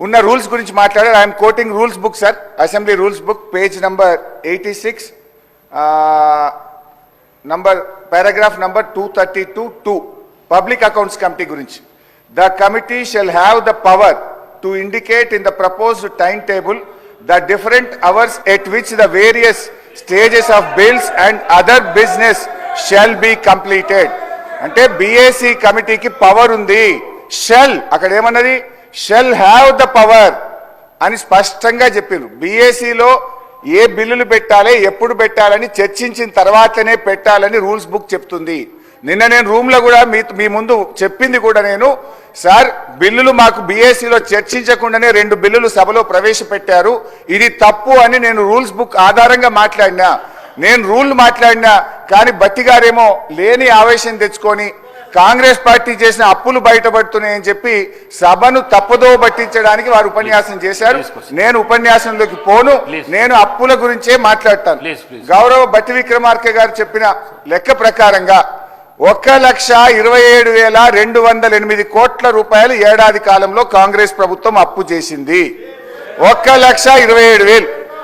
ఉన్న రూల్స్ గురించి మాట్లాడారు. I'm quoting rules book sir, assembly rules book, page number 86, number paragraph number 232(2), public accounts committee గురించి. The committee shall have the power to indicate in the proposed time table the different hours at which the various stages of bills and other business shall be completed. అంటే BAC కమిటీకి power ఉంది. Shall అక్కడ ఏమన్నది, shell have the power అని స్పష్టంగా చెప్పిండ్రు. బీఏసీలో ఏ బిల్లులు పెట్టాలి, ఎప్పుడు పెట్టాలని చర్చించిన తర్వాతనే పెట్టాలని రూల్స్ బుక్ చెప్తుంది. నిన్న నేను రూమ్లో కూడా మీ ముందు చెప్పింది కూడా నేను, సార్ బిల్లులు మాకు బీఏసీలో చర్చించకుండానే 2 బిల్లులు సభలో ప్రవేశపెట్టారు, ఇది తప్పు అని నేను రూల్స్ బుక్ ఆధారంగా మాట్లాడినా. నేను రూల్ మాట్లాడినా కానీ బట్టి గారేమో లేని ఆవేశం తెచ్చుకొని కాంగ్రెస్ పార్టీ చేసిన అప్పులు బయటపడుతున్నాయని చెప్పి సభను తప్పుదో పట్టించడానికి వారు ఉపన్యాసం చేశారు. నేను ఉపన్యాసంలోకి పోను, నేను అప్పుల గురించే మాట్లాడతాను. గౌరవ బట్టి విక్రమార్క గారు చెప్పిన లెక్క ప్రకారంగా 1,27,208 కోట్ల రూపాయలు ఏడాది కాలంలో కాంగ్రెస్ ప్రభుత్వం అప్పు చేసింది. 1,27,000